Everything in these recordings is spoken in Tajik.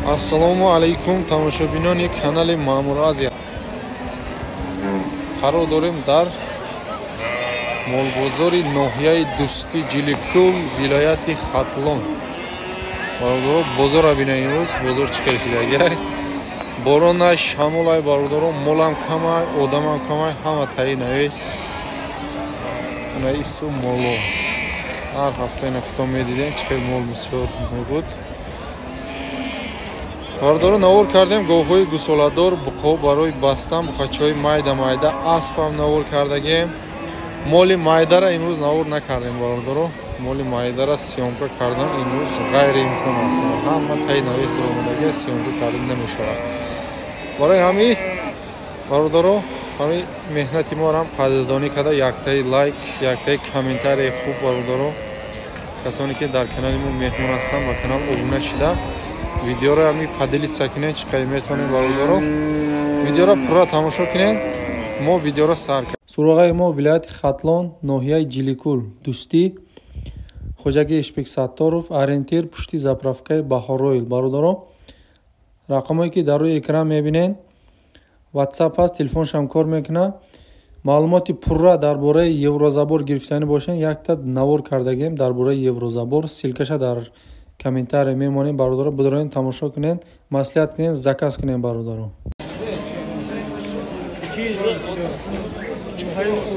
Ассалому алайкум тамошобинони канали Маъмур Азия. Қарор дорем дар молбозори ноҳияи Дӯстӣ Ҷиликӯл вилояти Хатлон. Бародаро бозора бинем имрӯз бозор чӣ кар шудагай. Боронай шамолай бародаро молам камай одамам камай ҳама таи навес. Наису моло. Ҳар ҳафта ина худтон медидем чӣ кар мол бисёр мебуд. Бародаро навор кардем гоҳҳои гусоладор буқо барои бастан буқачаҳои майда аспам навор кардагем. Моли майдара имрӯз навор накардем бародаро. Моли майдара сиёмка кардан имрӯз ғайриимкон аст. Ҳама таи навес даромадагия сиёмка кардан намешавад. Барои ҳамин бародаро ҳамин меҳнати моам қадрдонӣ карда яктаи лайк, яктаи комментарияи хуб бародаро. Касоне ки дар канали мо меҳмон ҳастанд ба канал обуна шуда видеоро ҳамин падилиса кинен чӣ қадр метавонем бародаро. Видеоро пурра тамошо кинен. Мо видеоро сар кардем. Суроғаи мо вилояти Хатлон, ноҳияи Ҷиликӯл, Дӯстӣ, Хоҷагӣ Ишбек-Сатторов, ориентир пушти заправкаи Баҳороил бародаро. Рақамое ки дар рӯи экран мебинен WhatsApp ҳаст, телефоншам кор мекунад. Маълумоти пурра дар бораи Еврозабор гирифтанӣ бошен якта навор кардагем дар бораи Еврозабор. Силкаша дар комментария мемонем бародаро. Бидорен тамошо кунен, маслиҳат кунен, заказ кунен бародаро.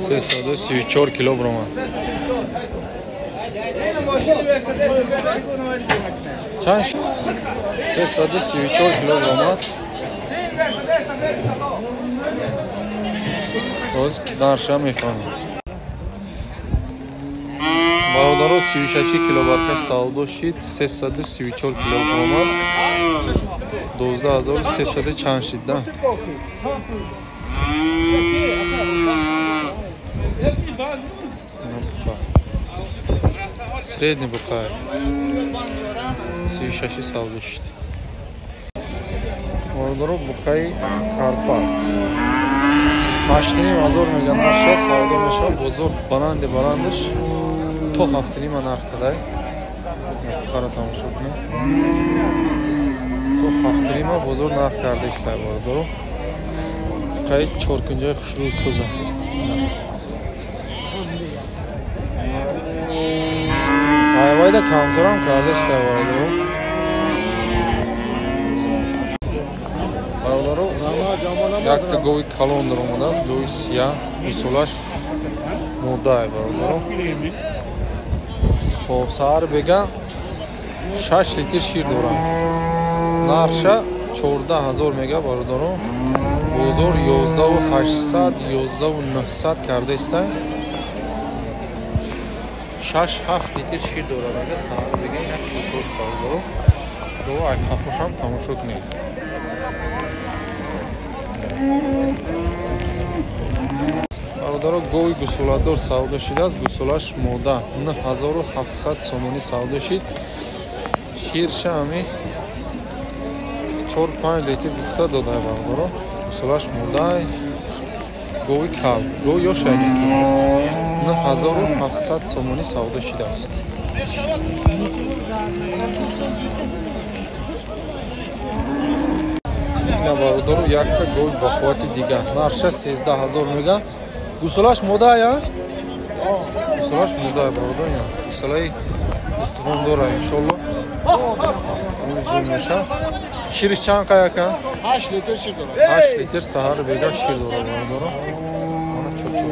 334 килограмм. Чанд? 334 килограмм. Роз дарша мефаҳмем. Бародаро 36 килобарка савдо шид 334 килограмм. 12300 чанд шид да? Средний букай 36 савдо шид. Бародаро букаи Карпат 8500 меган нарша савдо меша. Бозор баландаш то 7,5 нарх кадай. Бухара тамошо кунед. То 7,5 бозор нарх карда истай бародаро. Букаи чоркунҷаи хушрӯи сӯза. Айвайда камтарам карда истай бародаро. Бародаро якта гови калон дар омадааст, гови сия мисолаш мурдай бародаро. Хоб саҳар бега 6 литр шир дорам. Нарша 14000 мега бародаро. Бозор 11800 11900 карда истай. 6-7 литр шир дорам мега саҳар бега ина чӯшош бародаро. Ду ай қафошам тамошо кунед. Бародаро гови гусоладор савдо шидааст. Гусолаш мода 9700 сомонӣ савдо шид. Ширша ҳамин 4-5 литр гуфта додай бародаро. Гусолаш модай гови кал гови ёшайни 9700 сомонӣ савдо шидааст. Бародаро якта гови бақуввати дига нарша 13000 мега. Гусолаш модай а? Гусолаш модай бародаро. Гусолаи устухондора иншолло. Зум меша. Шириш чанд қаяка? 8 литр шир дорам. 8 литр саҳар бега шир дорам бародаро. Мана чочо.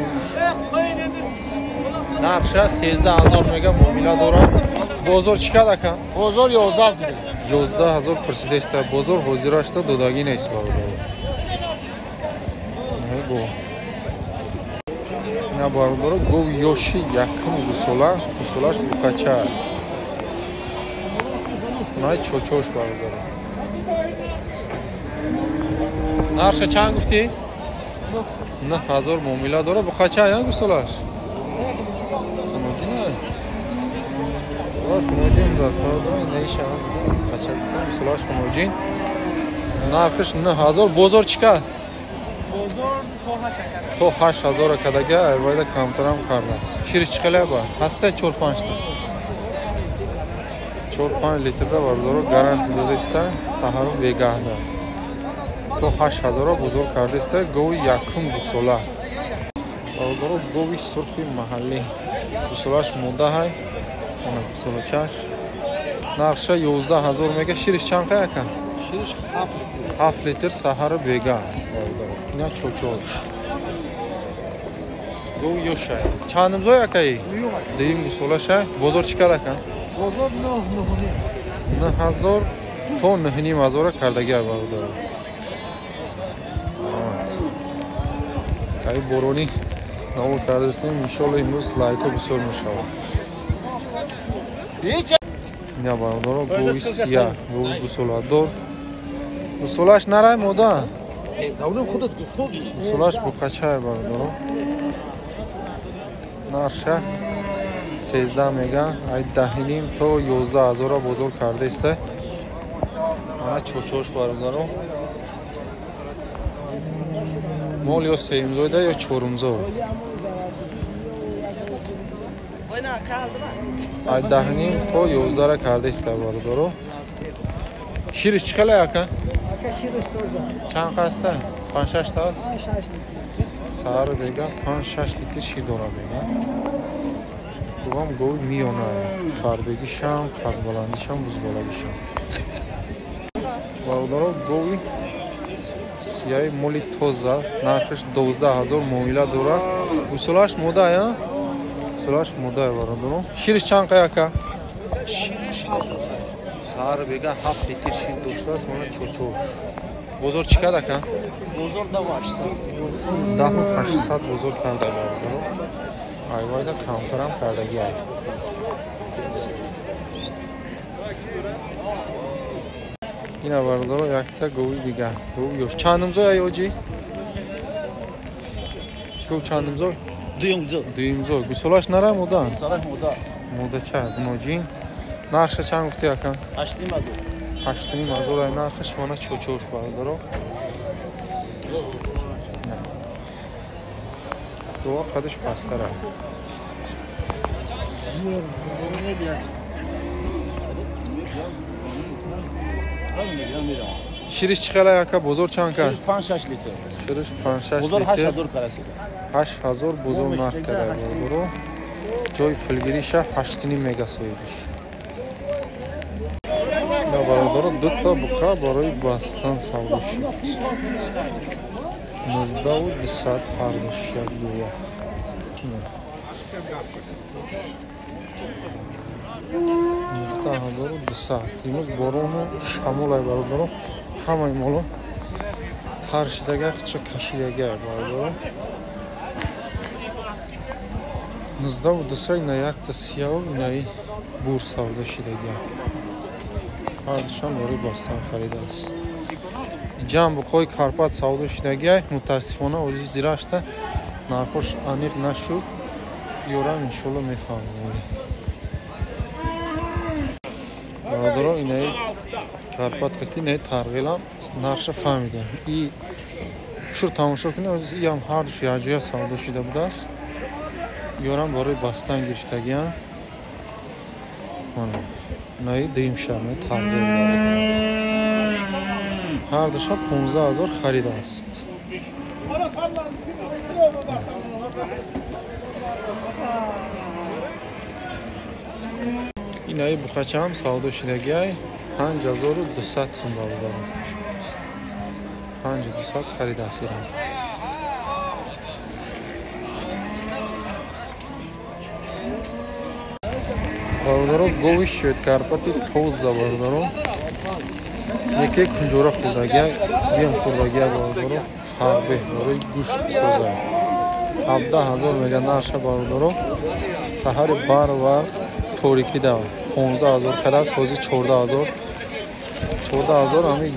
Нарша 13000 мега муомила дорам. Бозор чӣ кад ака? Бозор 11000 мега. 11000 пурсидаста. Бозор ҳозирашта додагӣ нест бародаро. Ҳего. На бародаро гови ёши якум гусола, гусолаш буқача. Най чочош бародаро. Нарша чанд гуфтӣ? 9000 муомила дора. Буқача я гусолаш? Хуноҷина. Хуноҷин даст бародаро. Неиша. Буқача гуфтам. Гусолаш хуноҷин. Нархиш 9000. Бозор чӣ кад? Бозор то 8000 кадага айвайда камтарам кардааст. Шириш чӣ қилай ба? Ҳастай 4-5 та. 4-5 litrda бародаро гаранти додаиста саҳару вегаҳда то 8000 бузург кардиста гови якум дусола бародаро гови сурхи маҳаллӣ дусолаш моддаҳай она дусолачаш нарша 11000 мега шириш чанд қаяка Şiriş 7 litr саҳару вегаҳ бародаро ина чочош гови ёшай чандимзой акаи дим дусолашай бозор чӣ каракан Bozor 9000 то 9500 кардагиар бародаро ай борони навор кардастем иншолло имрӯз лайко бисёр мешавад ина бародаро гови сия гови гусоладор гусолаш нарай мода Davrum kuduz gusol. гусолаш буқачай бародаро нарша 13 мега ай 10 то 11000 бозор кардаиста ана чочош бародаро мол ё сеюмзойда ё чорумзой ай 10 то 11 кардаиста бародаро шириш чӣ қала яка Şiriş soza. чанд қаста 5-6 таст 5-6. саҳару бега 5-6 литр шир дора бега дугам гови миёна фарбегишам қадбаландишам бузбалагишам бародаро гови сияи моли тоза нархиш 12000 муомила дора гусолаш модая гусолаш модая бародаро шириш чанд қаяка Şiriş 7. саҳару бега 7 литр шир доштааст мана чочош бозор чӣ кардака Bozor da başsa. 10800 бозор карда бародаро айвайда камтарам кардагиай ина бародаро якта гови дига гови ёш чандимзой аёҷи гов чандимзой дуюмзой гусолаш нара мода Sarı moda. модача гуноҷин нарша чанд гуфти яка 8,000. 8500 ай нархаш мана чочош бародаро гова қадиш пастара Ne diyecek? шириш чӣ қала яка бозор чанд ка 5-6 litre. шириш 5-6 Bozor литр 8000 karası. 8000 бозор нарх када бародаро ҷои пулгириша 8 мега соидиш ина бародаро дута буқа барои бастан савдо шуд 19200 ҳардошад гӯя 19200 имрӯз борону шамолай бародаро ҳамаи моло таршидага қича кашидагиай бародаро 19200 ина якта сияв инаи бур савдо шидагиай ҳардушам бори бастан харидааст ҷам буқои карпат савдо шидагиай мутаассифона оли зирашта нархош аниқ нашуд ёрам иншолло мефаҳмем бародаро инаи карпат кати инаи тарғилам нарша фаҳмидам и шур тамошо кунем иам ҳардуш якҷоя савдо шуда будааст ёрам барои бастан гирифтагиам мана инаи дуюмшарме тарғил ҳардуша 15000 харидааст инаи буқачаам савдо шидагиай 5200 сум бародаро 5200 харидааст ирам бародаро гови шветкарпати тоза бародаро яке кунҷора хӯрдагиай биям хӯрдагиай бародаро фарбе барои гӯшт созай 17000 мега нарша бародаро саҳари барвар торикӣ да 15000 кадааст ҳозир 14000 ҳами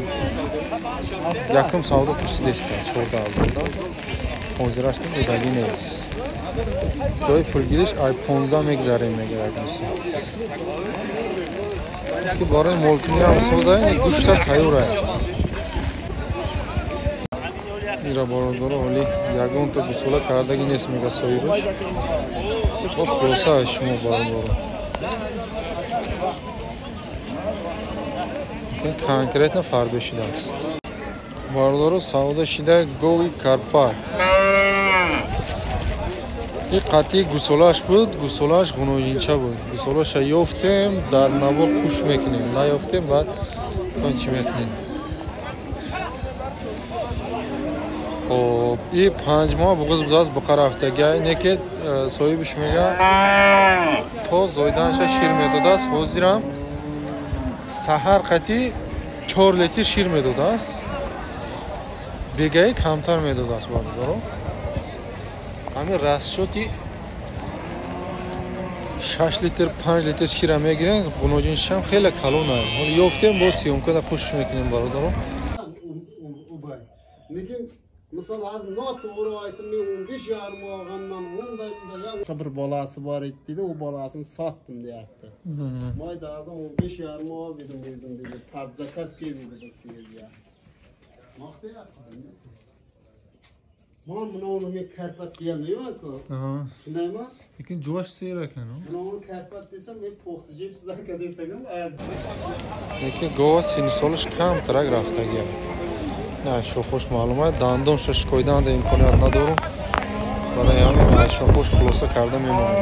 якум савдо пурсидеста 14000 да ҳозираштин будагӣ нест ҷои пулгириш ай 15 мегзарем мегардисм ки барои молкуниам созай гӯшта тайёрай ира бародаро оли ягонта гусола кардагӣ нест мега соҳибаш хулоса шумо бародаро lekin konkretno Farbeshida است. Бардоро савда шида гови Карпат. ин қатъи гусолаш буд, гусолаш ғунӯҷинча буд. Гусолаша ёфтем, дар навор пуш мекунем. Наёфтем, баъд то чӣ мекунем. Хоб, ин 5 моҳ буғуз будааст буқа рафтага. Ине ки соҳибиш мега то зоиданша шир медодааст. ҳозирам саҳар қатъи 4 литр шир медодааст. бегаи камтар медодааст бардоро. ҳамин расчёти 6 литр 5 литр шира мегирем, ғунӯҷиншам хеле калон аст. ҳоло ёфтем бо сиёмкада пушш мекунем бардоро. Lekin misol hozir noto'g'ri aytib men 15 yarim olganman, unday ya bir bolasi bor edi dedi, u bolasini sotdim deyapti. Moydada 15 yarim oldim o'zim dedi. Tadzakas keldi bu yerga. Maqtayapti. Mana uni men karpat deyolmayman-ku. Shundaymi? Lekin juvosh seyir ekan u. Mana uni karpat desam, men po'xta jeb sizlarga desam, lekin gova sini solish kamtarak raftaga. نه شوخوش معلومه دندون شش کویدن امکانیت ندارم برای همین شوخوش خلاصه کرده میمونم.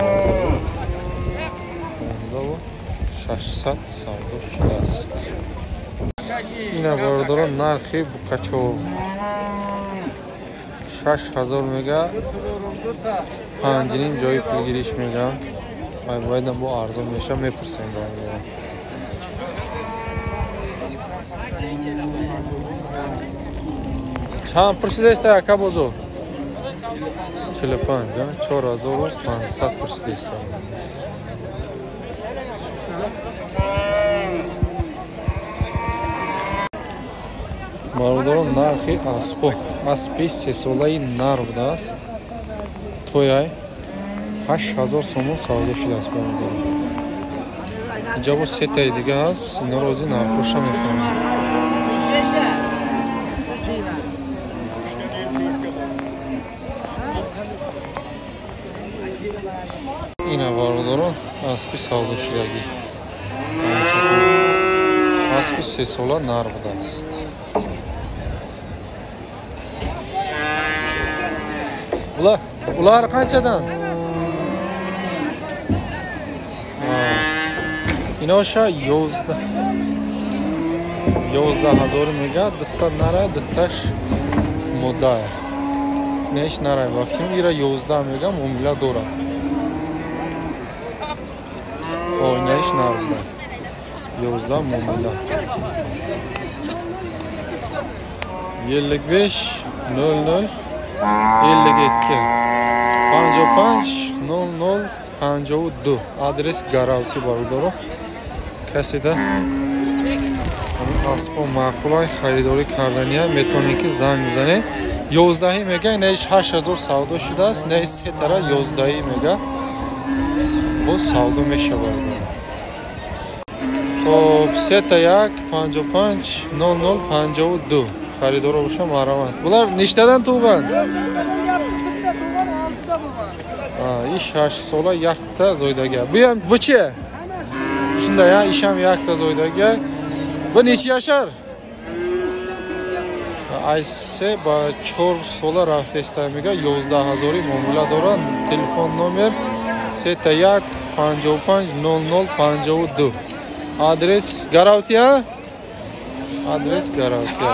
600 سودا شده است. این باردارو نرخی بکچو 6000 میگه. 5.5 جای پولگیریش میگن. باید با ارزان میشه میپرسیم باردارو. چند پرسیدست яка бозор? 45, 4500 پرسیدست. Бардоро нархи аспо. Аспи 3 солаи нар будааст. Тояй 8000 сомон савдо шудааст бардоро. инҷа бо сетаи дига ҳаст. Инаро ози нархоша мефаҳмем. این باردارو اسبی سودا شدگی. اسبی 3 ساله نر بوده است. ular qanchadan? Inoşa 11000 mega ditta nara dittash moda. Nesh nara vaqtim ira 11 mega muomila dora. Oynash narxda 11 muomila. 55 00 52 55 00 52 adres Garavti Bardoro. Kasida аспо маъқулай харидорӣ кардания метавонед ки занг бизанед. 11 мега неиш 8000 савдо шудааст, неиш се тара 11 мега бо савдо мешавад. Хоб сета 1 55 00 52 харидор боша марамат. Булар нештадан туг'ан? И 6 сола якта зойдага. Bu ham buchi? Shunday ya, ish ham yakta zойдага. Bu necha yashar? Ayse ba 4 sola raftestamiga 11000 muomila дорад. Telefon nomer 31 55 00 52. Adres Garavti. Adres Garavti.